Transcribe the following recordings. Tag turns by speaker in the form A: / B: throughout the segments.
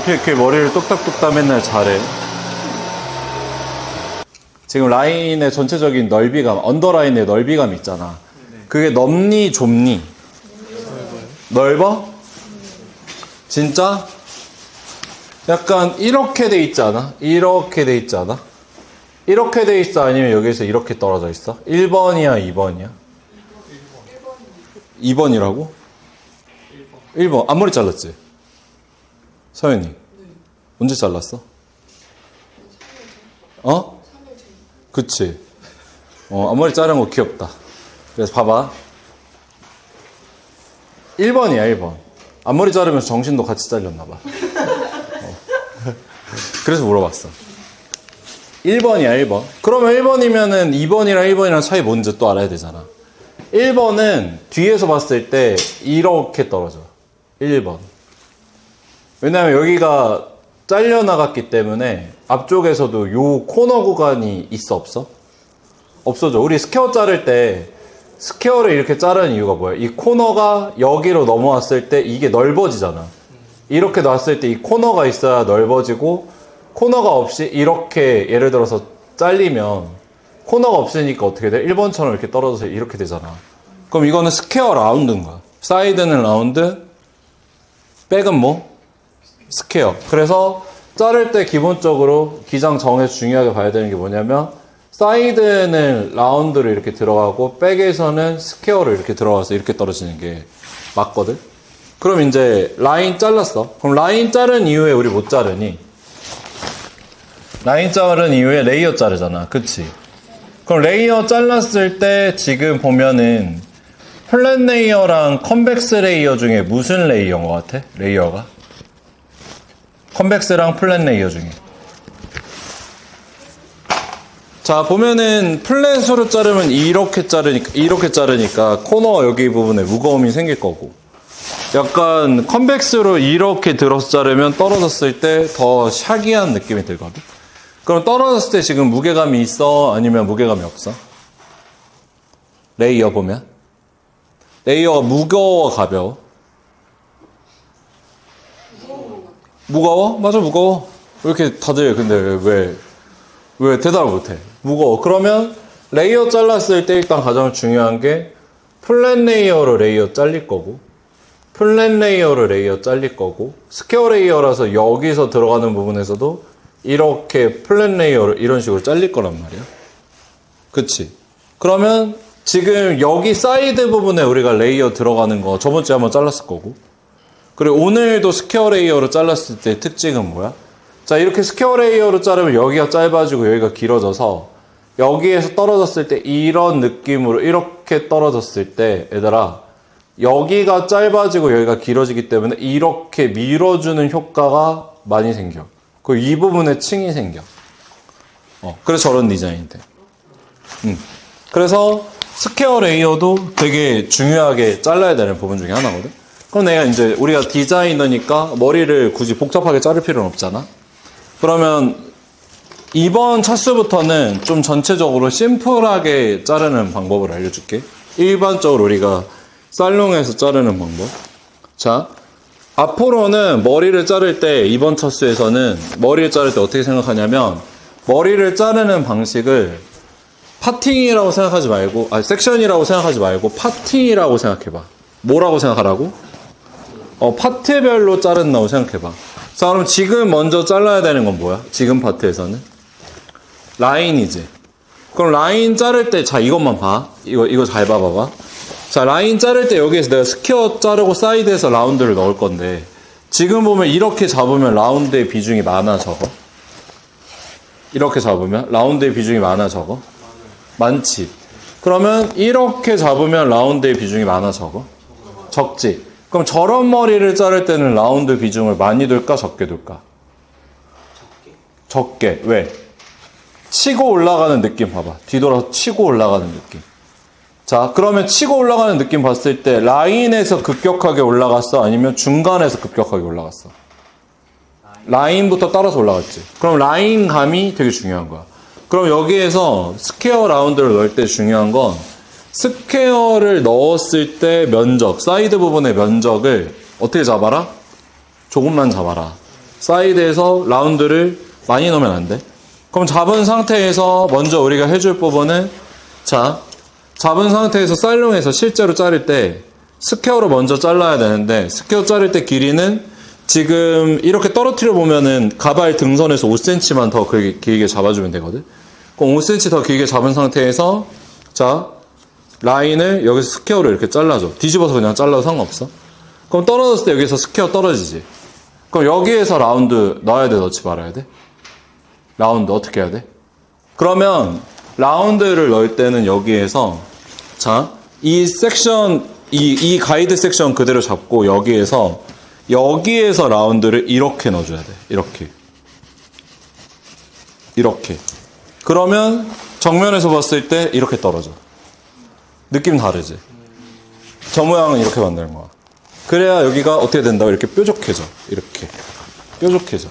A: 어떻게 이렇게 머리를 똑딱똑딱 맨날 잘해? 지금 라인의 전체적인 넓이감, 언더라인의 넓이감 있잖아. 그게 넓니, 좁니? 넓어? 진짜? 약간 이렇게 돼 있지 않아? 이렇게 돼 있지 않아? 이렇게 돼 있어? 아니면 여기서 이렇게 떨어져 있어? 1번이야, 2번이야? 2번이라고? 1번. 앞머리 잘랐지? 서연이. 언제 잘랐어? 어? 그치? 앞머리 자른 거 귀엽다. 그래서 봐봐. 1번이야, 1번. 앞머리 자르면서 정신도 같이 잘렸나봐. 그래서 물어봤어. 1번이야, 1번. 그러면 1번이면은 2번이랑 1번이랑 차이 뭔지 또 알아야 되잖아. 1번은 뒤에서 봤을 때 이렇게 떨어져. 1번. 왜냐면 여기가 잘려나갔기 때문에 앞쪽에서도 요 코너 구간이 있어, 없어? 없어져. 우리 스퀘어 자를 때 스퀘어를 이렇게 자르는 이유가 뭐야? 이 코너가 여기로 넘어왔을 때 이게 넓어지잖아. 이렇게 놨을 때 이 코너가 있어야 넓어지고, 코너가 없이 이렇게 예를 들어서 잘리면 코너가 없으니까 어떻게 돼? 1번처럼 이렇게 떨어져서 이렇게 되잖아. 그럼 이거는 스퀘어 라운드인 거야. 사이드는 라운드, 백은 뭐? 스퀘어. 그래서 자를 때 기본적으로 기장 정에서 중요하게 봐야 되는 게 뭐냐면, 사이드는 라운드로 이렇게 들어가고 백에서는 스퀘어로 이렇게 들어가서 이렇게 떨어지는 게 맞거든. 그럼 이제 라인 잘랐어. 그럼 라인 자른 이후에 우리 못 자르니? 라인 자른 이후에 레이어 자르잖아. 그치? 그럼 레이어 잘랐을 때 지금 보면은 플랫 레이어랑 컨벡스 레이어 중에 무슨 레이어인 것 같아? 레이어가? 컨벡스랑 플랫 레이어 중에. 자, 보면은 플랫으로 자르면 이렇게 자르니까 코너 여기 부분에 무거움이 생길 거고, 약간 컨벡스로 이렇게 들어서 자르면 떨어졌을 때 더 샤기한 느낌이 들거든. 그럼 떨어졌을 때 지금 무게감이 있어? 아니면 무게감이 없어? 레이어 보면 레이어가 무거워, 가벼워? 무거워? 맞아, 무거워. 왜 이렇게 다들 근데 왜 대답을 못해? 무거워. 그러면 레이어 잘랐을 때 일단 가장 중요한 게 플랫 레이어로 레이어 잘릴 거고, 플랫 레이어로 레이어 잘릴 거고, 스퀘어 레이어라서 여기서 들어가는 부분에서도 이렇게 플랫 레이어로 이런 식으로 잘릴 거란 말이야. 그치? 그러면 지금 여기 사이드 부분에 우리가 레이어 들어가는 거 저번 주에 한번 잘랐을 거고, 그리고 오늘도 스퀘어 레이어로 잘랐을 때 특징은 뭐야? 자, 이렇게 스퀘어 레이어로 자르면 여기가 짧아지고 여기가 길어져서 여기에서 떨어졌을 때 이런 느낌으로 이렇게 떨어졌을 때, 얘들아, 여기가 짧아지고 여기가 길어지기 때문에 이렇게 밀어주는 효과가 많이 생겨. 그리고 이 부분에 층이 생겨. 그래서 저런 디자인이 돼. 그래서 스퀘어 레이어도 되게 중요하게 잘라야 되는 부분 중에 하나거든. 그럼 내가 이제 우리가 디자이너니까 머리를 굳이 복잡하게 자를 필요는 없잖아. 그러면 이번 차수부터는 좀 전체적으로 심플하게 자르는 방법을 알려줄게. 일반적으로 우리가 살롱에서 자르는 방법. 자, 앞으로는 머리를 자를 때, 이번 차수에서는 머리를 자를 때 어떻게 생각하냐면, 머리를 자르는 방식을 파팅이라고 생각하지 말고, 섹션이라고 생각하지 말고 파팅이라고 생각해봐. 뭐라고 생각하라고? 파트별로 자른다고 생각해봐. 자, 그럼 지금 먼저 잘라야 되는 건 뭐야? 지금 파트에서는 라인이지. 그럼 라인 자를 때, 자, 이것만 봐. 이거 잘 봐봐봐. 자, 라인 자를 때 여기에서 내가 스퀘어 자르고 사이드에서 라운드를 넣을 건데, 지금 보면 이렇게 잡으면 라운드의 비중이 많아, 적어? 이렇게 잡으면 라운드의 비중이 많아, 적어? 많지. 그러면 이렇게 잡으면 라운드의 비중이 많아, 적어? 적지. 그럼 저런 머리를 자를 때는 라운드 비중을 많이 둘까, 적게 둘까? 적게. 왜? 치고 올라가는 느낌 봐봐. 뒤돌아서 치고 올라가는 느낌. 자, 그러면 치고 올라가는 느낌 봤을 때 라인에서 급격하게 올라갔어? 아니면 중간에서 급격하게 올라갔어? 라인부터 따라서 올라갔지. 그럼 라인감이 되게 중요한 거야. 그럼 여기에서 스퀘어 라운드를 넣을 때 중요한 건, 스퀘어를 넣었을 때 면적, 사이드 부분의 면적을 어떻게 잡아라? 조금만 잡아라. 사이드에서 라운드를 많이 넣으면 안 돼. 그럼 잡은 상태에서 먼저 우리가 해줄 부분은, 자, 잡은 상태에서 사일롱에서 실제로 자를 때 스퀘어로 먼저 잘라야 되는데, 스퀘어 자를 때 길이는 지금 이렇게 떨어뜨려 보면은 가발 등선에서 5cm만 더 길게 잡아주면 되거든. 그럼 5cm 더 길게 잡은 상태에서, 자, 라인을 여기서 스퀘어로 이렇게 잘라줘. 뒤집어서 그냥 잘라도 상관없어. 그럼 떨어졌을 때 여기서 스퀘어 떨어지지. 그럼 여기에서 라운드 넣어야 돼, 넣지 말아야 돼? 라운드 어떻게 해야 돼? 그러면 라운드를 넣을 때는 여기에서, 자, 이 섹션, 이 가이드 섹션 그대로 잡고 여기에서 라운드를 이렇게 넣어줘야 돼. 이렇게. 그러면 정면에서 봤을 때 이렇게 떨어져. 느낌 다르지? 저 모양은 이렇게 만드는 거야. 그래야 여기가 어떻게 된다고 이렇게 뾰족해져. 이렇게. 뾰족해져.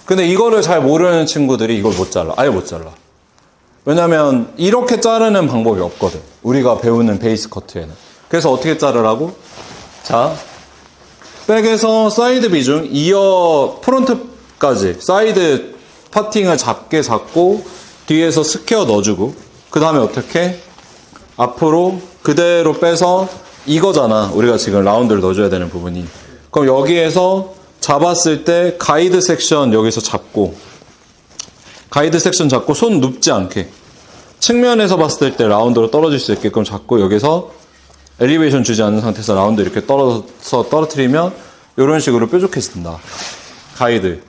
A: 근데 이거를 잘 모르는 친구들이 이걸 못 잘라. 아예 못 잘라. 왜냐면 이렇게 자르는 방법이 없거든. 우리가 배우는 베이스 커트에는. 그래서 어떻게 자르라고? 자, 백에서 사이드 비중, 이어 프론트까지 사이드 파팅을 작게 잡고 뒤에서 스퀘어 넣어주고, 그 다음에 어떻게? 앞으로 그대로 빼서 이거잖아. 우리가 지금 라운드를 넣어줘야 되는 부분이. 그럼 여기에서 잡았을 때 가이드 섹션 여기서 잡고, 가이드 섹션 잡고 손 눕지 않게, 측면에서 봤을 때 라운드로 떨어질 수 있게끔 잡고 여기서 엘리베이션 주지 않는 상태에서 라운드 이렇게 떨어뜨리면 이런 식으로 뾰족해진다. 가이드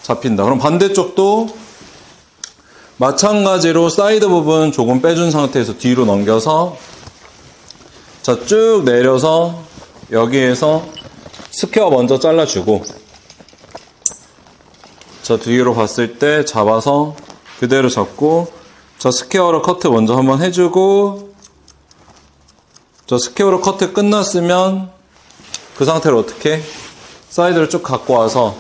A: 잡힌다. 그럼 반대쪽도 마찬가지로 사이드 부분 조금 빼준 상태에서 뒤로 넘겨서, 자, 쭉 내려서 여기에서 스퀘어 먼저 잘라주고, 자, 뒤로 봤을 때 잡아서 그대로 잡고, 자, 스퀘어로 커트 먼저 한번 해주고, 자, 스퀘어로 커트 끝났으면 그 상태로 어떻게? 사이드를 쭉 갖고 와서,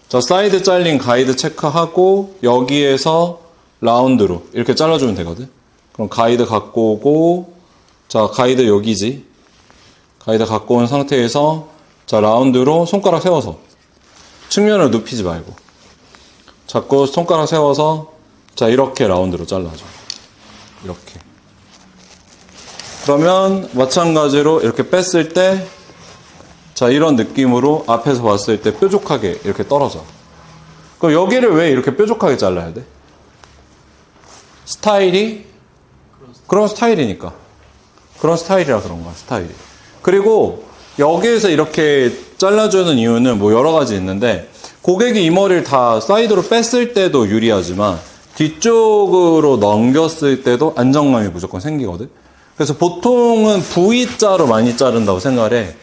A: 자, 사이드 잘린 가이드 체크하고 여기에서 라운드로 이렇게 잘라주면 되거든. 그럼 가이드 갖고 오고, 자, 가이드 여기지. 가이드 갖고 온 상태에서, 자, 라운드로 손가락 세워서, 측면을 눕히지 말고 자꾸 손가락 세워서, 자, 이렇게 라운드로 잘라줘. 이렇게. 그러면 마찬가지로 이렇게 뺐을 때, 자, 이런 느낌으로 앞에서 봤을 때 뾰족하게 이렇게 떨어져. 그럼 여기를 왜 이렇게 뾰족하게 잘라야 돼? 스타일이? 그런 스타일이니까. 그런 스타일이라 그런 거야, 스타일이. 그리고 여기에서 이렇게 잘라주는 이유는 뭐 여러 가지 있는데, 고객이 이 머리를 다 사이드로 뺐을 때도 유리하지만 뒤쪽으로 넘겼을 때도 안정감이 무조건 생기거든. 그래서 보통은 V자로 많이 자른다고 생각을 해.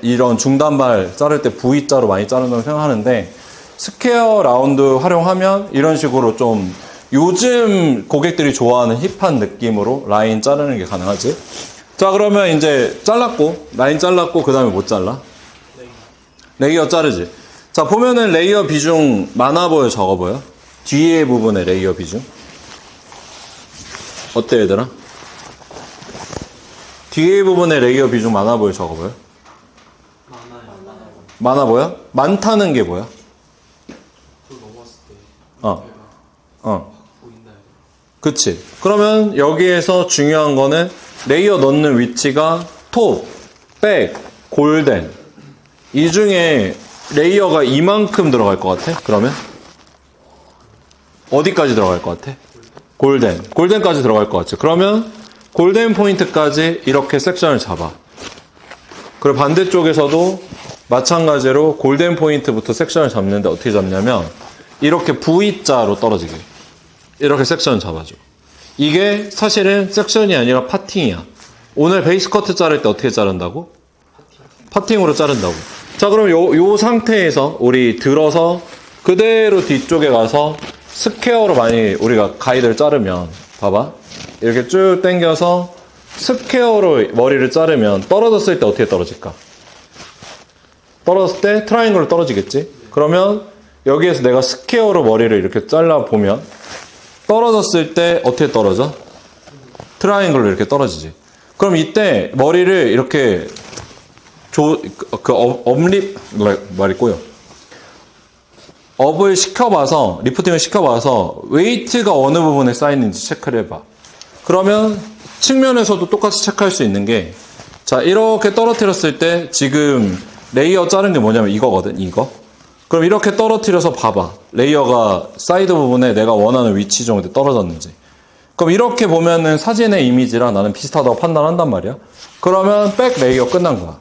A: 이런 중단발 자를 때 V자로 많이 자른다고 생각하는데, 스퀘어 라운드 활용하면 이런 식으로 좀 요즘 고객들이 좋아하는 힙한 느낌으로 라인 자르는 게 가능하지. 자, 그러면 이제 잘랐고, 라인 잘랐고, 그 다음에 못 잘라? 레이어 자르지. 자, 보면은 레이어 비중 많아 보여, 적어 보여? 뒤에 부분의 레이어 비중. 어때, 얘들아? 뒤에 부분의 레이어 비중 많아 보여, 적어 보여? 많아 보여? 많다는 게 뭐야? 그치. 그러면 여기에서 중요한 거는 레이어 넣는 위치가 톱, 백, 골덴. 이 중에 레이어가 이만큼 들어갈 것 같아? 그러면? 어디까지 들어갈 것 같아? 골덴. 골덴까지 들어갈 것 같지? 그러면 골덴 포인트까지 이렇게 섹션을 잡아. 그리고 반대쪽에서도 마찬가지로 골덴 포인트부터 섹션을 잡는데 어떻게 잡냐면 이렇게 V자로 떨어지게 이렇게 sek션을 잡아줘. 이게 사실은 섹션이 아니라 파팅이야. 오늘 베이스 커트 자를 때 어떻게 자른다고? 파팅으로 자른다고. 자, 그럼 요 상태에서 우리 들어서 그대로 뒤쪽에 가서 스퀘어로 많이 우리가 가이드를 자르면, 봐봐, 이렇게 쭉 당겨서 스퀘어로 머리를 자르면 떨어졌을 때 어떻게 떨어질까? 떨어졌을 때 트라이앵글로 떨어지겠지? 그러면 여기에서 내가 스퀘어로 머리를 이렇게 잘라보면 떨어졌을 때 어떻게 떨어져? 트라이앵글로 이렇게 떨어지지. 그럼 이때 머리를 이렇게 말했고요. 업을 시켜봐서, 리프팅을 시켜봐서 웨이트가 어느 부분에 쌓이는지 체크를 해봐. 그러면 측면에서도 똑같이 체크할 수 있는 게, 자, 이렇게 떨어뜨렸을 때 지금 레이어 자른 게 뭐냐면 이거거든, 이거. 그럼 이렇게 떨어뜨려서 봐봐. 레이어가 사이드 부분에 내가 원하는 위치 정도에 떨어졌는지. 그럼 이렇게 보면은 사진의 이미지랑 나는 비슷하다고 판단한단 말이야. 그러면 백 레이어 끝난 거야.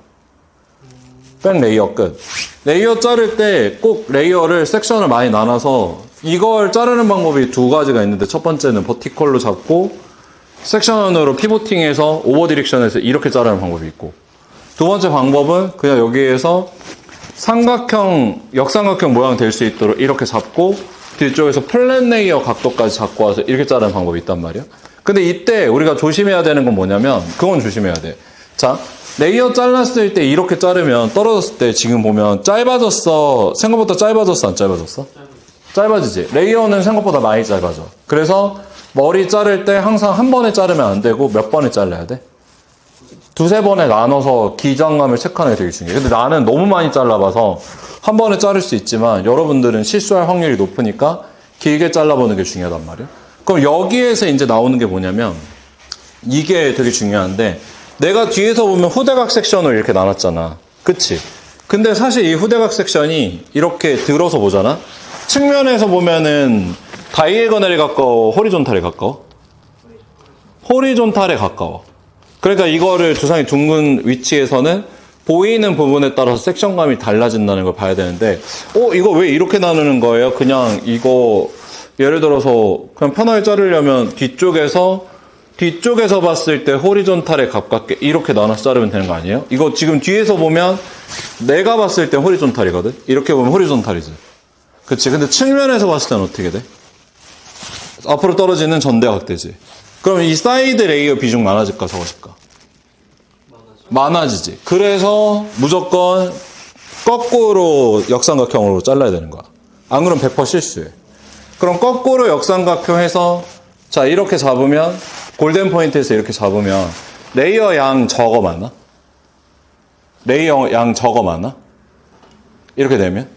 A: 백 레이어 끝. 레이어 자를 때 꼭 레이어를 섹션을 많이 나눠서 이걸 자르는 방법이 두 가지가 있는데, 첫 번째는 버티컬로 잡고 섹션으로 피보팅해서 오버 디렉션에서 이렇게 자르는 방법이 있고, 두 번째 방법은 그냥 여기에서 삼각형, 역삼각형 모양 될 수 있도록 이렇게 잡고 뒤쪽에서 플랫 레이어 각도까지 잡고 와서 이렇게 자르는 방법이 있단 말이야. 근데 이때 우리가 조심해야 되는 건 뭐냐면, 그건 조심해야 돼. 자, 레이어 잘랐을 때 이렇게 자르면 떨어졌을 때 지금 보면 짧아졌어? 생각보다 짧아졌어? 안 짧아졌어? 짧아지지. 레이어는 생각보다 많이 짧아져. 그래서 머리 자를 때 항상 한 번에 자르면 안 되고 몇 번에 잘라야 돼? 두세 번에 나눠서 기장감을 체크하는 게 되게 중요해. 근데 나는 너무 많이 잘라봐서 한 번에 자를 수 있지만 여러분들은 실수할 확률이 높으니까 길게 잘라보는 게 중요하단 말이야. 그럼 여기에서 이제 나오는 게 뭐냐면, 이게 되게 중요한데, 내가 뒤에서 보면 후대각 섹션을 이렇게 나눴잖아. 그치? 근데 사실 이 후대각 섹션이 이렇게 들어서 보잖아? 측면에서 보면은 다이애고널에 가까워, 호리존탈에 가까워? 호리존탈에 가까워. 그러니까 이거를 주상이 둥근 위치에서는 보이는 부분에 따라서 섹션감이 달라진다는 걸 봐야 되는데, 이거 왜 이렇게 나누는 거예요? 그냥 이거, 예를 들어서 그냥 편하게 자르려면 뒤쪽에서 봤을 때 호리존탈에 가깝게 이렇게 나눠서 자르면 되는 거 아니에요? 이거 지금 뒤에서 보면 내가 봤을 때 호리존탈이거든? 이렇게 보면 호리존탈이지. 그치? 근데 측면에서 봤을 때는 어떻게 돼? 앞으로 떨어지는 전대각되지. 그럼 이 사이드 레이어 비중 많아질까, 적어질까? 많아지지. 그래서 무조건 거꾸로 역삼각형으로 잘라야 되는 거야. 안 그러면 100% 실수해. 그럼 거꾸로 역삼각형 해서, 자, 이렇게 잡으면, 골든 포인트에서 이렇게 잡으면 레이어 양 적어 많아? 레이어 양 적어 많아? 이렇게 되면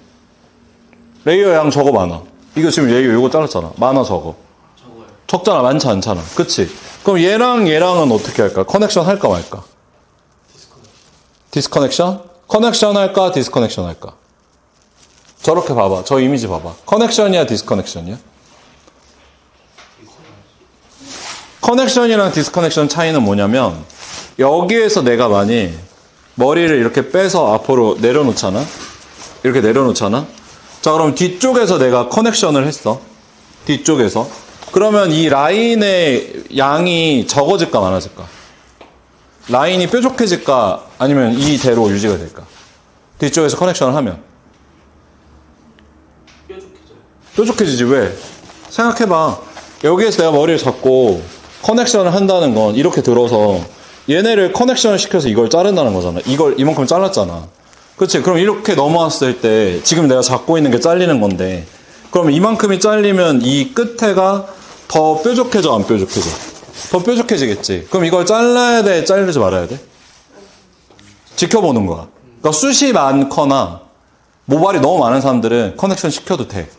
A: 레이어 양 적어 많아. 이거 지금 레이어 이거 잘랐잖아. 많아 적어? 적어요. 적잖아. 많지 않잖아. 그치? 그럼 얘랑은 어떻게 할까? 커넥션 할까 말까? 디스커넥션? 커넥션 할까? 디스커넥션 할까? 저렇게 봐봐. 저 이미지 봐봐. 커넥션이야? 디스커넥션이야? 커넥션이랑 디스커넥션 차이는 뭐냐면, 여기에서 내가 만약 머리를 이렇게 빼서 앞으로 내려놓잖아? 이렇게 내려놓잖아? 자, 그럼 뒤쪽에서 내가 커넥션을 했어. 뒤쪽에서. 그러면 이 라인의 양이 적어질까 많아질까? 라인이 뾰족해질까? 아니면 이대로 유지가 될까? 뒤쪽에서 커넥션을 하면 뾰족해지지. 왜? 생각해봐. 여기에서 내가 머리를 잡고 커넥션을 한다는 건 이렇게 들어서 얘네를 커넥션을 시켜서 이걸 자른다는 거잖아. 이걸 이만큼 잘랐잖아. 그치? 그럼 이렇게 넘어왔을 때 지금 내가 잡고 있는 게 잘리는 건데, 그럼 이만큼이 잘리면 이 끝에가 더 뾰족해져, 안 뾰족해져? 더 뾰족해지겠지. 그럼 이걸 잘라야 돼, 자르지 말아야 돼? 지켜보는 거야. 그러니까 숱이 많거나 모발이 너무 많은 사람들은 커넥션 시켜도 돼.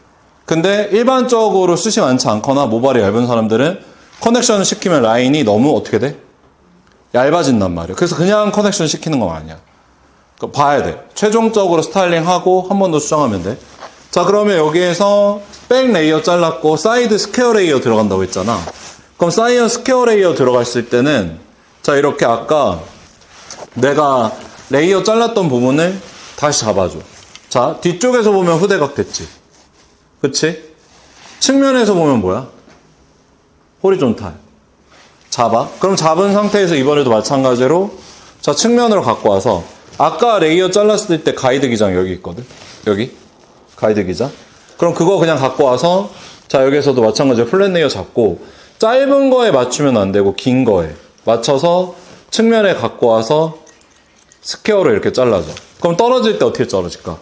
A: 근데 일반적으로 숱이 많지 않거나 모발이 얇은 사람들은 커넥션을 시키면 라인이 너무 어떻게 돼? 얇아진단 말이야. 그래서 그냥 커넥션 시키는 건 아니야. 그러니까 봐야 돼. 최종적으로 스타일링하고 한 번 더 수정하면 돼. 자, 그러면 여기에서 백 레이어 잘랐고 사이드 스퀘어 레이어 들어간다고 했잖아. 그럼 사이드 스퀘어 레이어 들어갔을 때는, 자, 이렇게 아까 내가 레이어 잘랐던 부분을 다시 잡아줘. 자, 뒤쪽에서 보면 후대각 됐지. 그치? 측면에서 보면 뭐야? 호리존탈. 잡아. 그럼 잡은 상태에서 이번에도 마찬가지로, 자, 측면으로 갖고 와서, 아까 레이어 잘랐을 때 가이드 기장 여기 있거든? 여기? 가이드 기장. 그럼 그거 그냥 갖고 와서, 자, 여기서도 마찬가지로 플랫 레이어 잡고, 짧은 거에 맞추면 안 되고 긴 거에 맞춰서 측면에 갖고 와서 스퀘어로 이렇게 잘라줘. 그럼 떨어질 때 어떻게 떨어질까?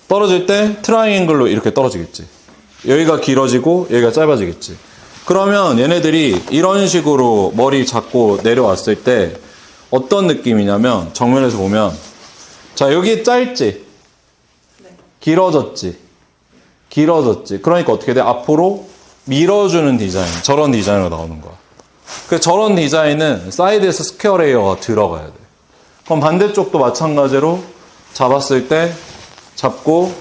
A: 떨어질 때 트라이앵글로 이렇게 떨어지겠지. 여기가 길어지고 여기가 짧아지겠지. 그러면 얘네들이 이런 식으로 머리 잡고 내려왔을 때 어떤 느낌이냐면 정면에서 보면 자 여기 짧지? 길어졌지? 길어졌지? 그러니까 어떻게 돼? 앞으로 밀어주는 디자인, 저런 디자인으로 나오는 거야. 그 저런 디자인은 사이드에서 스퀘어 레이어가 들어가야 돼. 그럼 반대쪽도 마찬가지로 잡았을 때 잡고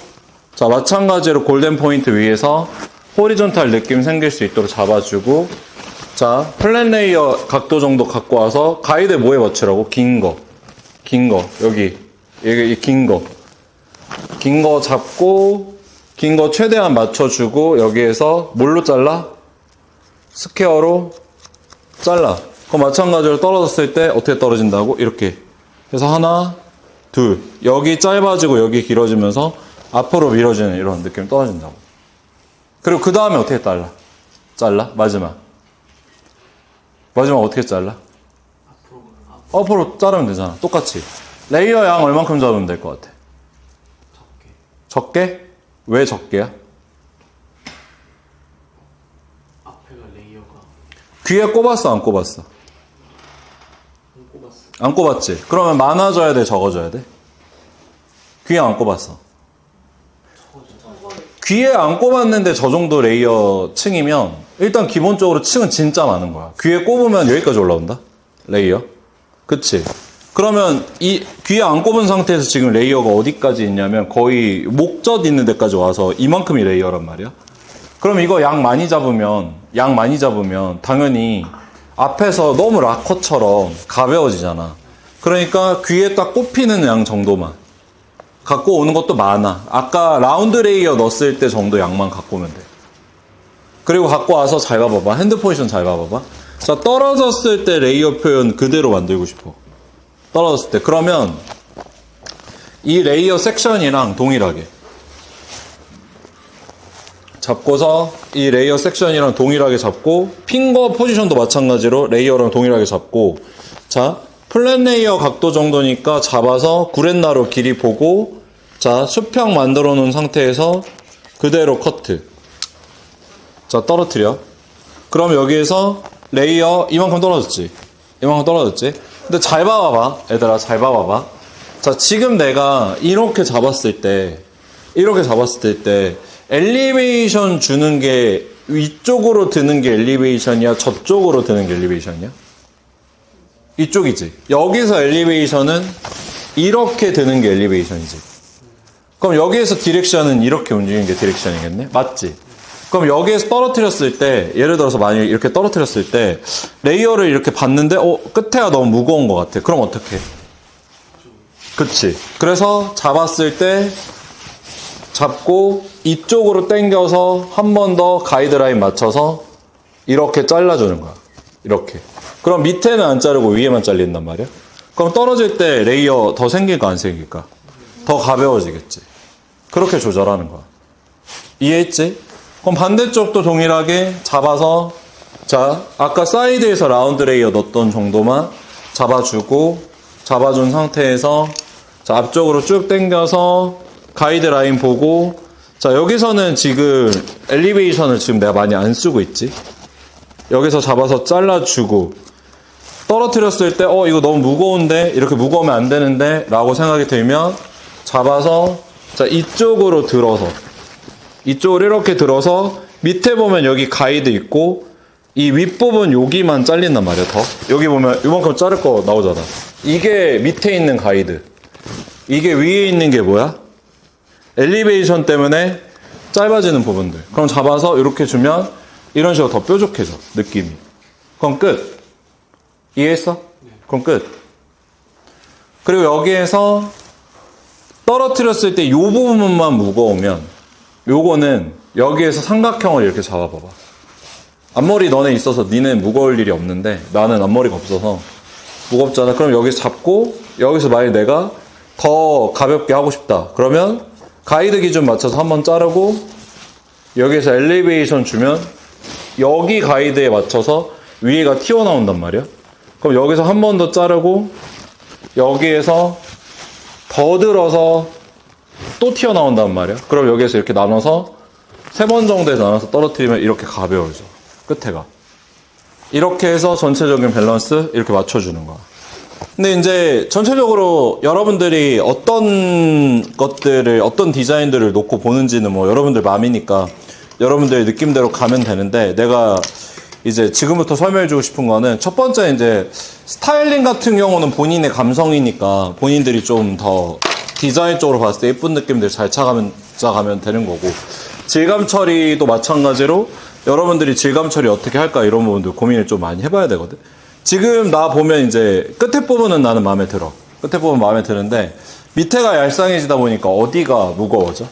A: 자 마찬가지로 골든 포인트 위에서 호리존탈 느낌 생길 수 있도록 잡아주고 자 플랫 레이어 각도 정도 갖고 와서 가이드 뭐에 맞추라고? 긴 거 여기 긴 거 잡고 긴 거 최대한 맞춰주고 여기에서 뭘로 잘라? 스퀘어로 잘라. 그럼 마찬가지로 떨어졌을 때 어떻게 떨어진다고? 이렇게 그래서 하나 둘 여기 짧아지고 여기 길어지면서 앞으로 밀어지는 이런 느낌 떨어진다고. 그리고 그 다음에 어떻게 잘라? 마지막 어떻게 잘라? 앞으로 자르면 되잖아. 똑같이 레이어 양 얼만큼 잡으면 될 것 같아? 적게? 왜 적게야?
B: 앞에가 레이어가
A: 귀에 꼽았어 안 꼽았어?
B: 안 꼽았어.
A: 안 꼽았지? 그러면 많아져야 돼 적어져야 돼? 귀에 안 꼽았어. 귀에 안 꼽았는데 저 정도 레이어 층이면 일단 기본적으로 층은 진짜 많은 거야. 귀에 꼽으면 여기까지 올라온다? 레이어? 그치? 그러면 이 귀에 안 꼽은 상태에서 지금 레이어가 어디까지 있냐면 거의 목젖 있는 데까지 와서 이만큼이 레이어란 말이야. 그럼 이거 양 많이 잡으면 당연히 앞에서 너무 락커처럼 가벼워지잖아. 그러니까 귀에 딱 꼽히는 양 정도만 갖고 오는 것도 많아. 아까 라운드 레이어 넣었을 때 정도 양만 갖고 오면 돼. 그리고 갖고 와서 잘 봐봐봐. 핸드 포지션 잘 봐봐봐. 자, 떨어졌을 때 레이어 표현 그대로 만들고 싶어. 떨어졌을 때. 그러면 이 레이어 섹션이랑 동일하게 잡고서 이 레이어 섹션이랑 동일하게 잡고 핑거 포지션도 마찬가지로 레이어랑 동일하게 잡고 자 플랫 레이어 각도 정도니까 잡아서 구렛나루 길이 보고 자 수평 만들어 놓은 상태에서 그대로 커트 자 떨어뜨려. 그럼 여기에서 레이어 이만큼 떨어졌지? 근데 잘 봐봐봐 얘들아 잘 봐봐봐. 자 지금 내가 이렇게 잡았을 때 엘리베이션 주는 게 위쪽으로 드는 게 엘리베이션이야 저쪽으로 드는 게 엘리베이션이야? 이쪽이지. 여기서 엘리베이션은 이렇게 드는 게 엘리베이션이지. 그럼 여기에서 디렉션은 이렇게 움직이는 게 디렉션이겠네? 맞지? 그럼 여기에서 떨어뜨렸을 때 예를 들어서 만약에 이렇게 떨어뜨렸을 때 레이어를 이렇게 봤는데 끝에가 너무 무거운 것 같아. 그럼 어떻게? 그치? 그래서 잡았을 때 잡고 이쪽으로 당겨서 한 번 더 가이드라인 맞춰서 이렇게 잘라주는 거야. 이렇게. 그럼 밑에는 안 자르고 위에만 잘린단 말이야. 그럼 떨어질 때 레이어 더 생길까 안 생길까? 더 가벼워지겠지. 그렇게 조절하는 거야. 이해했지? 그럼 반대쪽도 동일하게 잡아서 자 아까 사이드에서 라운드 레이어 넣었던 정도만 잡아준 상태에서 자 앞쪽으로 쭉 당겨서 가이드라인 보고 자 여기서는 지금 엘리베이션을 지금 내가 많이 안 쓰고 있지. 여기서 잡아서 잘라주고 떨어뜨렸을 때 이거 너무 무거운데 이렇게 무거우면 안 되는데 라고 생각이 들면 잡아서 자 이쪽으로 이렇게 들어서 밑에 보면 여기 가이드 있고 이 윗부분 여기만 잘린단 말이야. 더 여기 보면 이만큼 자를 거 나오잖아. 이게 밑에 있는 가이드 이게 위에 있는 게 뭐야? 엘리베이션 때문에 짧아지는 부분들. 그럼 잡아서 이렇게 주면 이런 식으로 더 뾰족해져 느낌이. 그럼 끝. 이해했어? 그럼 끝. 그리고 여기에서 떨어뜨렸을 때 이 부분만 무거우면 요거는 여기에서 삼각형을 이렇게 잡아봐봐. 앞머리 너네 있어서 니네 무거울 일이 없는데 나는 앞머리가 없어서 무겁잖아. 그럼 여기서 잡고 여기서 만약에 내가 더 가볍게 하고 싶다. 그러면 가이드 기준 맞춰서 한번 자르고 여기에서 엘리베이션 주면 여기 가이드에 맞춰서 위에가 튀어나온단 말이야. 그럼 여기서 한 번 더 자르고 여기에서 더 들어서 또 튀어나온단 말이야. 그럼 여기에서 이렇게 나눠서 3번 정도에서 나눠서 떨어뜨리면 이렇게 가벼워져. 끝에가. 이렇게 해서 전체적인 밸런스 이렇게 맞춰주는 거야. 근데 이제 전체적으로 여러분들이 어떤 것들을, 어떤 디자인들을 놓고 보는지는 뭐 여러분들 마음이니까 여러분들의 느낌대로 가면 되는데, 내가 이제 지금부터 설명해주고 싶은 거는 첫 번째 이제 스타일링 같은 경우는 본인의 감성이니까 본인들이 좀 더 디자인 쪽으로 봤을 때 예쁜 느낌들 잘 찾아가면 되는 거고, 질감 처리도 마찬가지로 여러분들이 질감 처리 어떻게 할까 이런 부분들 고민을 좀 많이 해봐야 되거든. 지금 나 보면 이제 끝에 부분은 나는 마음에 들어. 끝에 부분 마음에 드는데 밑에가 얄쌍해지다 보니까 어디가 무거워져?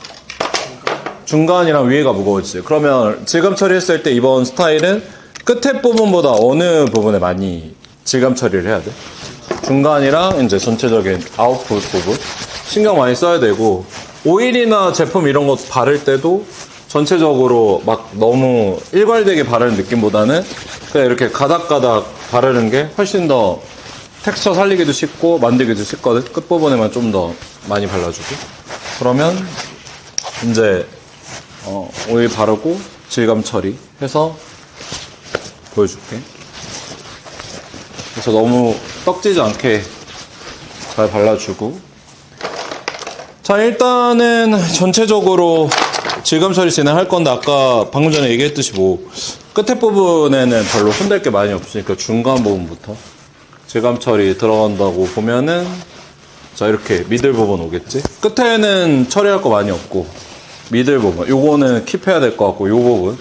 A: 중간이랑 위에가 무거워지지. 그러면 질감 처리했을 때 이번 스타일은 끝에 부분보다 어느 부분에 많이 질감 처리를 해야 돼? 중간이랑 이제 전체적인 아웃풋 부분 신경 많이 써야 되고, 오일이나 제품 이런 거 바를 때도 전체적으로 막 너무 일괄되게 바르는 느낌보다는 그냥 이렇게 가닥가닥 바르는 게 훨씬 더 텍스처 살리기도 쉽고 만들기도 쉽거든. 끝부분에만 좀 더 많이 발라주고. 그러면 이제 오일 바르고 질감 처리 해서 보여줄게. 그래서 너무 떡지지 않게 잘 발라주고. 자, 일단은 전체적으로 질감 처리 진행할 건데, 아까 방금 전에 얘기했듯이 뭐 끝에 부분에는 별로 손댈 게 많이 없으니까 중간 부분부터 질감 처리 들어간다고 보면은, 자, 이렇게 미들 부분 오겠지? 끝에는 처리할 거 많이 없고 미들 부분 요거는 킵해야 될 것 같고, 요 부분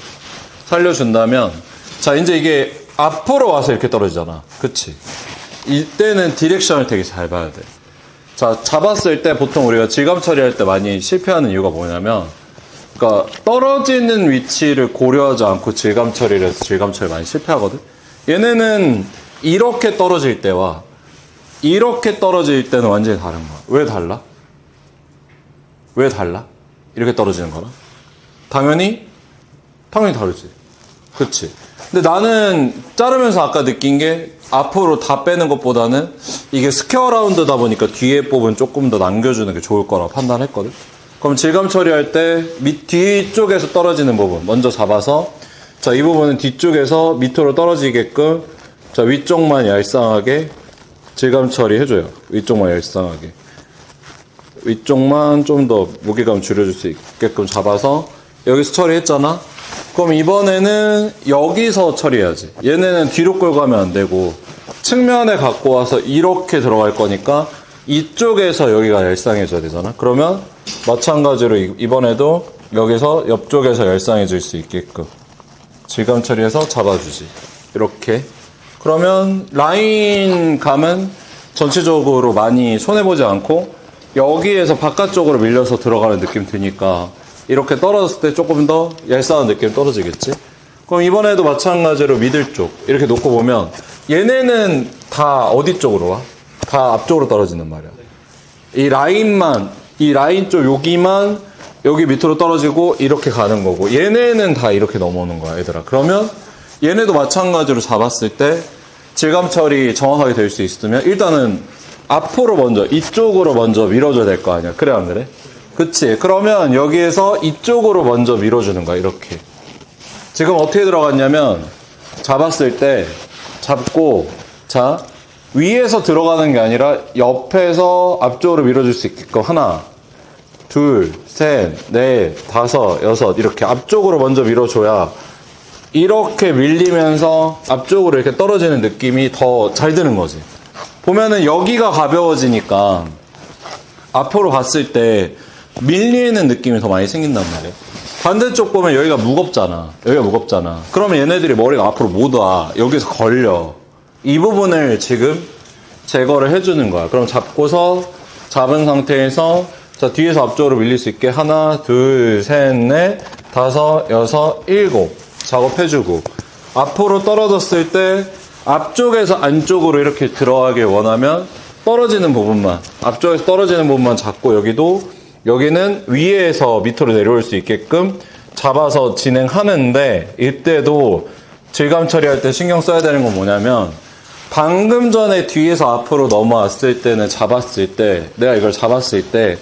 A: 살려준다면, 자, 이제 이게 앞으로 와서 이렇게 떨어지잖아. 그치? 이때는 디렉션을 되게 잘 봐야 돼. 자, 잡았을 때 보통 우리가 질감 처리할 때 많이 실패하는 이유가 뭐냐면, 그러니까 떨어지는 위치를 고려하지 않고 질감 처리를 해서 질감 처리 많이 실패하거든. 얘네는 이렇게 떨어질 때와 이렇게 떨어질 때는 완전히 다른 거야. 왜 달라? 왜 달라? 이렇게 떨어지는 거랑 당연히 다르지. 그치? 근데 나는 자르면서 아까 느낀 게, 앞으로 다 빼는 것보다는 이게 스퀘어 라운드다 보니까 뒤에 부분 조금 더 남겨주는 게 좋을 거라고 판단했거든. 그럼 질감 처리할 때 뒤쪽에서 떨어지는 부분 먼저 잡아서, 자, 이 부분은 뒤쪽에서 밑으로 떨어지게끔, 자, 위쪽만 얄쌍하게 질감 처리 해줘요. 위쪽만 얄쌍하게. 위쪽만 좀 더 무게감 줄여줄 수 있게끔 잡아서 여기서 처리했잖아. 그럼 이번에는 여기서 처리해야지. 얘네는 뒤로 끌고 가면 안 되고 측면에 갖고 와서 이렇게 들어갈 거니까 이쪽에서 여기가 얄쌍해져야 되잖아. 그러면 마찬가지로 이번에도 여기서 옆쪽에서 얄쌍해질 수 있게끔 질감 처리해서 잡아주지. 이렇게. 그러면 라인 감은 전체적으로 많이 손해보지 않고 여기에서 바깥쪽으로 밀려서 들어가는 느낌 드니까 이렇게 떨어졌을 때 조금 더 얄쌍한 느낌 떨어지겠지? 그럼 이번에도 마찬가지로 미들 쪽 이렇게 놓고 보면 얘네는 다 어디 쪽으로 와? 다 앞쪽으로 떨어지는 말이야. 이 라인 쪽 여기만 여기 밑으로 떨어지고 이렇게 가는 거고, 얘네는 다 이렇게 넘어오는 거야, 얘들아. 그러면 얘네도 마찬가지로 잡았을 때 질감 처리 정확하게 될 수 있으면 일단은 앞으로 먼저 이쪽으로 먼저 밀어줘야 될 거 아니야. 그래 안 그래? 그치? 그러면 여기에서 이쪽으로 먼저 밀어주는 거야. 이렇게. 지금 어떻게 들어갔냐면 잡았을 때 잡고, 자, 위에서 들어가는 게 아니라 옆에서 앞쪽으로 밀어줄 수 있게끔 하나, 둘, 셋, 넷, 다섯, 여섯 이렇게 앞쪽으로 먼저 밀어줘야 이렇게 밀리면서 앞쪽으로 이렇게 떨어지는 느낌이 더 잘 드는 거지. 보면은 여기가 가벼워지니까 앞으로 갔을 때 밀리는 느낌이 더 많이 생긴단 말이야. 반대쪽 보면 여기가 무겁잖아. 그러면 얘네들이 머리가 앞으로 못 와. 여기서 걸려. 이 부분을 지금 제거를 해주는 거야. 그럼 잡은 상태에서, 자, 뒤에서 앞쪽으로 밀릴 수 있게 하나, 둘, 셋, 넷, 다섯, 여섯, 일곱 작업해주고, 앞으로 떨어졌을 때 앞쪽에서 안쪽으로 이렇게 들어가길 원하면 떨어지는 부분만, 앞쪽에서 떨어지는 부분만 잡고, 여기는 위에서 밑으로 내려올 수 있게끔 잡아서 진행하는데, 이때도 질감 처리할 때 신경 써야 되는 건 뭐냐면, 방금 전에 뒤에서 앞으로 넘어왔을 때는 내가 이걸 잡았을 때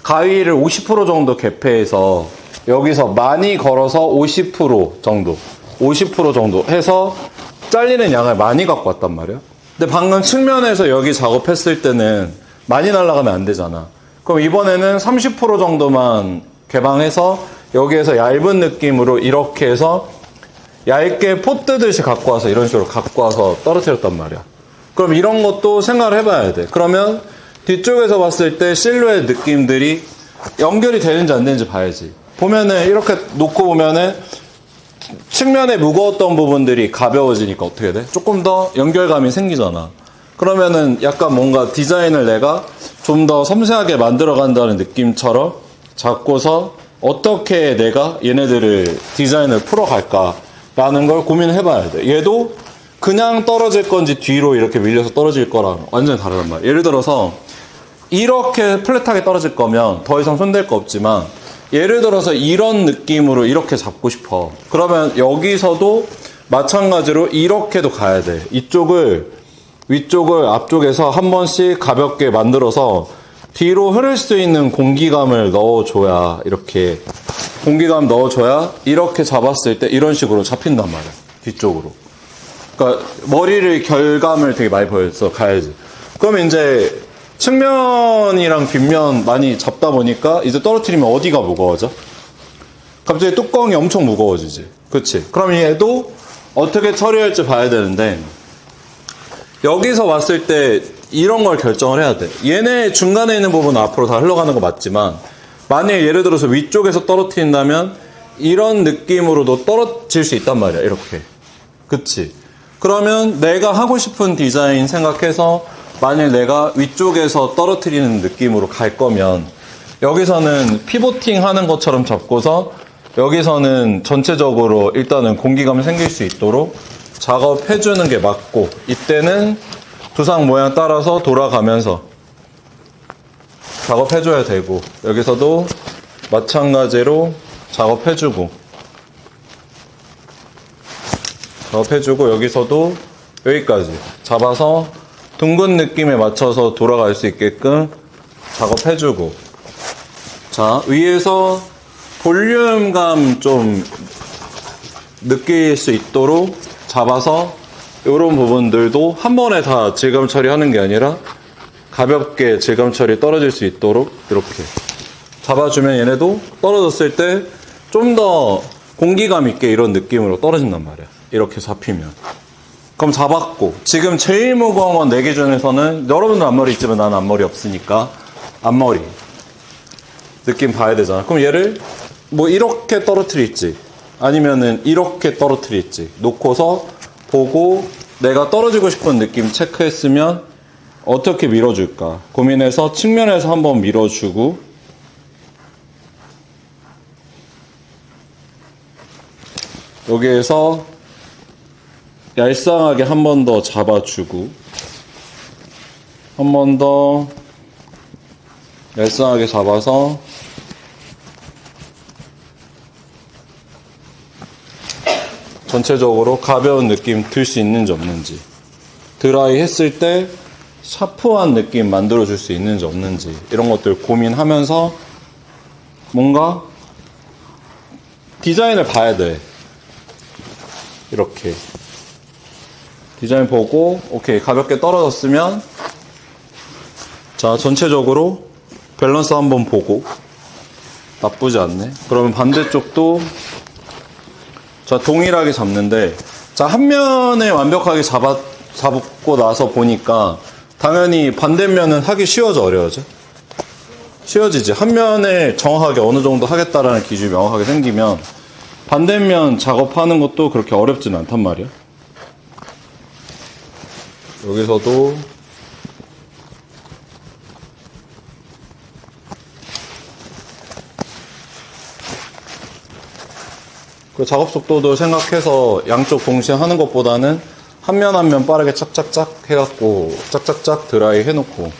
A: 가위를 50% 정도 개폐해서 여기서 많이 걸어서 50% 정도 해서 잘리는 양을 많이 갖고 왔단 말이야. 근데 방금 측면에서 여기 작업했을 때는 많이 날아가면 안 되잖아. 그럼 이번에는 30% 정도만 개방해서 여기에서 얇은 느낌으로 이렇게 해서 얇게 포 뜨듯이 갖고 와서 이런 식으로 갖고 와서 떨어뜨렸단 말이야. 그럼 이런 것도 생각을 해봐야 돼. 그러면 뒤쪽에서 봤을 때 실루엣 느낌들이 연결이 되는지 안 되는지 봐야지. 보면은 이렇게 놓고 보면은 측면에 무거웠던 부분들이 가벼워지니까 어떻게 돼? 조금 더 연결감이 생기잖아. 그러면은 약간 뭔가 디자인을 내가 좀 더 섬세하게 만들어 간다는 느낌처럼 잡고서 어떻게 내가 얘네들을 디자인을 풀어갈까라는 걸 고민해 봐야 돼. 얘도 그냥 떨어질 건지 뒤로 이렇게 밀려서 떨어질 거랑 완전히 다르단 말이야. 예를 들어서 이렇게 플랫하게 떨어질 거면 더 이상 손댈 거 없지만 예를 들어서 이런 느낌으로 이렇게 잡고 싶어. 그러면 여기서도 마찬가지로 이렇게도 가야 돼. 위쪽을 앞쪽에서 한 번씩 가볍게 만들어서 뒤로 흐를 수 있는 공기감을 넣어줘야 이렇게 공기감 넣어줘야 이렇게 잡았을 때 이런 식으로 잡힌단 말이야. 뒤쪽으로. 그러니까 머리를 결감을 되게 많이 보여서 가야지. 그러면 이제 측면이랑 뒷면 많이 잡다 보니까 이제 떨어뜨리면 어디가 무거워져? 갑자기 뚜껑이 엄청 무거워지지. 그치? 그럼 얘도 어떻게 처리할지 봐야 되는데 여기서 왔을 때 이런 걸 결정을 해야 돼. 얘네 중간에 있는 부분은 앞으로 다 흘러가는 거 맞지만 만약에 예를 들어서 위쪽에서 떨어뜨린다면 이런 느낌으로도 떨어질 수 있단 말이야. 이렇게. 그치? 그러면 내가 하고 싶은 디자인 생각해서 만일 내가 위쪽에서 떨어뜨리는 느낌으로 갈 거면 여기서는 피보팅 하는 것처럼 잡고서 여기서는 전체적으로 일단은 공기감이 생길 수 있도록 작업해주는 게 맞고 이때는 두상 모양 따라서 돌아가면서 작업해줘야 되고 여기서도 마찬가지로 작업해주고 여기서도 여기까지 잡아서 둥근 느낌에 맞춰서 돌아갈 수 있게끔 작업해주고 자 위에서 볼륨감 좀 느낄 수 있도록 잡아서 이런 부분들도 한 번에 다 질감 처리하는 게 아니라 가볍게 질감 처리 떨어질 수 있도록 이렇게 잡아주면 얘네도 떨어졌을 때 좀 더 공기감 있게 이런 느낌으로 떨어진단 말이야. 이렇게 잡히면. 그럼 잡았고 지금 제일 무거운 건 내 기준에서는 여러분은 앞머리 있지만 나는 앞머리 없으니까 앞머리 느낌 봐야 되잖아. 그럼 얘를 뭐 이렇게 떨어뜨릴지 아니면은 이렇게 떨어뜨릴지 놓고서 보고 내가 떨어지고 싶은 느낌 체크했으면 어떻게 밀어줄까 고민해서 측면에서 한번 밀어주고 여기에서 얄쌍하게 한 번 더 잡아주고 한 번 더 얄쌍하게 잡아서 전체적으로 가벼운 느낌 들 수 있는지 없는지 드라이 했을 때 샤프한 느낌 만들어줄 수 있는지 없는지 이런 것들 고민하면서 뭔가 디자인을 봐야 돼. 이렇게 디자인 보고 오케이 가볍게 떨어졌으면 자 전체적으로 밸런스 한번 보고 나쁘지 않네. 그러면 반대쪽도 자 동일하게 잡는데 자 한 면에 완벽하게 잡고 나서 보니까 당연히 반대면은 하기 쉬워져 어려워져? 쉬워지지. 한 면에 정확하게 어느 정도 하겠다라는 기준이 명확하게 생기면 반대면 작업하는 것도 그렇게 어렵진 않단 말이야. 여기서도 그 작업 속도도 생각해서 양쪽 동시에 하는 것보다는 한 면 한 면 빠르게 짝짝짝 해갖고 짝짝짝 드라이 해놓고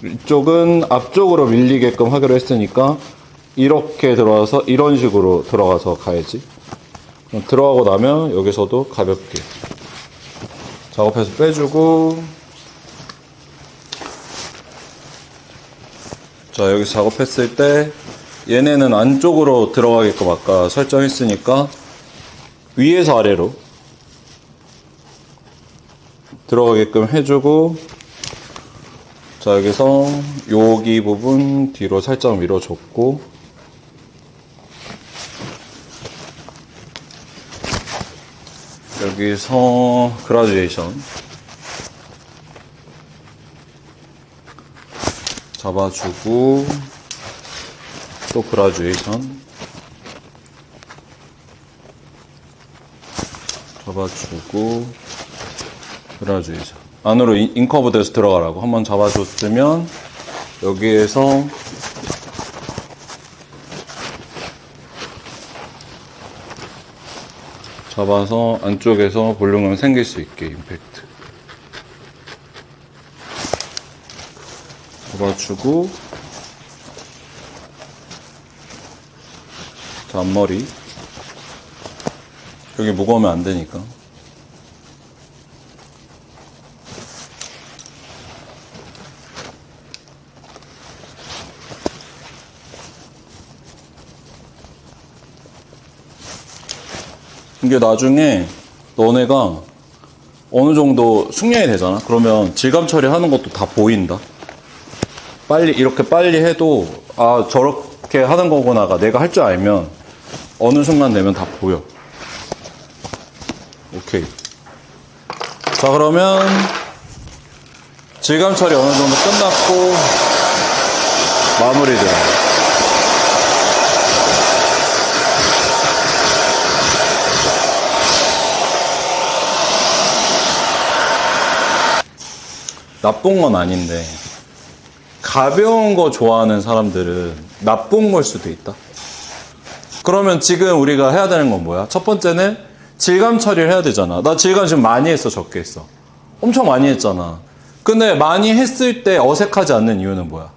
A: 이쪽은 앞쪽으로 밀리게끔 하기로 했으니까 이렇게 들어와서 이런 식으로 들어가서 가야지. 들어가고 나면 여기서도 가볍게 작업해서 빼주고 자 여기서 작업했을 때 얘네는 안쪽으로 들어가게끔 아까 설정했으니까 위에서 아래로 들어가게끔 해주고, 자, 여기서 여기 부분 뒤로 살짝 밀어줬고, 여기서 그라듀에이션 잡아주고, 또 그라듀에이션 잡아주고, 그라듀에이션 안으로 인커브 돼서 들어가라고 한번 잡아줬으면, 여기에서 잡아서 안쪽에서 볼륨감 생길 수 있게 임팩트 잡아주고, 자, 앞머리 여기 무거우면 안 되니까 이게 나중에 너네가 어느 정도 숙련이 되잖아. 그러면 질감 처리하는 것도 다 보인다. 빨리 이렇게 빨리 해도 아 저렇게 하는 거구나가 내가 할 줄 알면 어느 순간 되면 다 보여. 오케이. 자, 그러면 질감 처리 어느 정도 끝났고 마무리 들어. 나쁜 건 아닌데 가벼운 거 좋아하는 사람들은 나쁜 걸 수도 있다. 그러면 지금 우리가 해야 되는 건 뭐야? 첫 번째는 질감 처리를 해야 되잖아. 나 질감 지금 많이 했어, 적게 했어? 엄청 많이 했잖아. 근데 많이 했을 때 어색하지 않는 이유는 뭐야?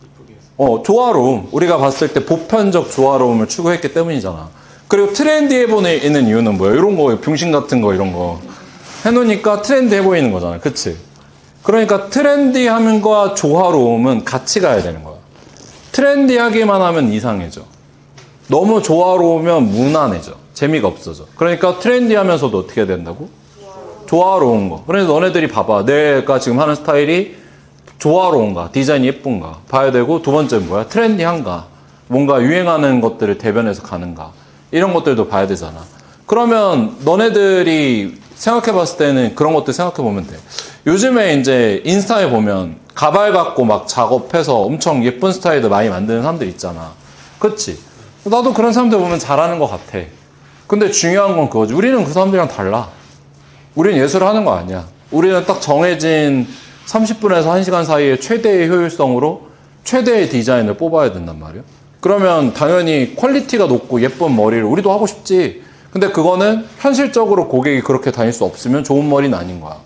B: 이쁘게 해서.
A: 조화로움. 우리가 봤을 때 보편적 조화로움을 추구했기 때문이잖아. 그리고 트렌디해 보이는 이유는 뭐야? 이런 거, 병신 같은 거 이런 거 해놓으니까 트렌디해 보이는 거잖아. 그치? 그러니까 트렌디함과 조화로움은 같이 가야 되는 거야. 트렌디하기만 하면 이상해져. 너무 조화로우면 무난해져. 재미가 없어져. 그러니까 트렌디하면서도 어떻게 해야 된다고? 조화로운 거. 그래서 너네들이 봐봐. 내가 지금 하는 스타일이 조화로운가? 디자인이 예쁜가? 봐야 되고, 두 번째는 뭐야? 트렌디한가? 뭔가 유행하는 것들을 대변해서 가는가? 이런 것들도 봐야 되잖아. 그러면 너네들이 생각해 봤을 때는 그런 것들 생각해 보면 돼. 요즘에 이제 인스타에 보면 가발 갖고 막 작업해서 엄청 예쁜 스타일들 많이 만드는 사람들 있잖아. 그치? 나도 그런 사람들 보면 잘하는 것 같아. 근데 중요한 건 그거지. 우리는 그 사람들이랑 달라. 우리는 예술을 하는 거 아니야. 우리는 딱 정해진 30분에서 1시간 사이에 최대의 효율성으로 최대의 디자인을 뽑아야 된단 말이야. 그러면 당연히 퀄리티가 높고 예쁜 머리를 우리도 하고 싶지. 근데 그거는 현실적으로 고객이 그렇게 다닐 수 없으면 좋은 머리는 아닌 거야.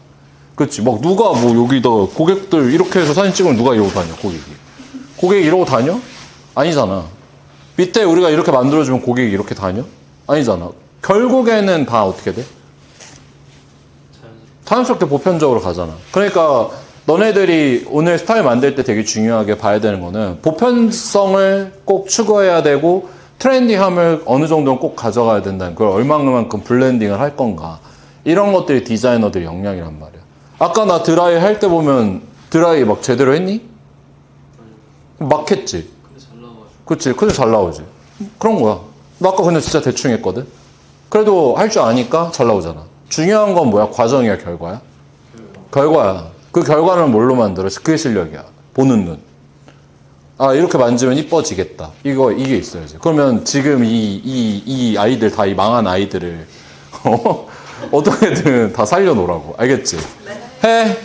A: 그치? 막 누가 뭐 여기다 고객들 이렇게 해서 사진 찍으면 누가 이러고 다녀, 고객이. 고객이 이러고 다녀? 아니잖아. 밑에 우리가 이렇게 만들어주면 고객이 이렇게 다녀? 아니잖아. 결국에는 다 어떻게 돼? 자연스럽게 보편적으로 가잖아. 그러니까 너네들이 오늘 스타일 만들 때 되게 중요하게 봐야 되는 거는 보편성을 꼭 추구해야 되고 트렌디함을 어느 정도는 꼭 가져가야 된다는 걸 얼마만큼 블렌딩을 할 건가. 이런 것들이 디자이너들의 역량이란 말이야. 아까 나 드라이 할 때 보면 드라이 막 제대로 했니? 막 했지.
B: 근데 잘 나와가지고.
A: 그치. 근데 잘 나오지. 그런 거야. 나 아까 근데 진짜 대충 했거든. 그래도 할 줄 아니까 잘 나오잖아. 중요한 건 뭐야? 과정이야, 결과야? 결과야. 그 결과는 뭘로 만들어? 그게 실력이야. 보는 눈. 아, 이렇게 만지면 이뻐지겠다. 이게 있어야지. 그러면 지금 이 아이들, 다 이 망한 아이들을, 어떻게든 다 살려놓으라고. 알겠지? 해.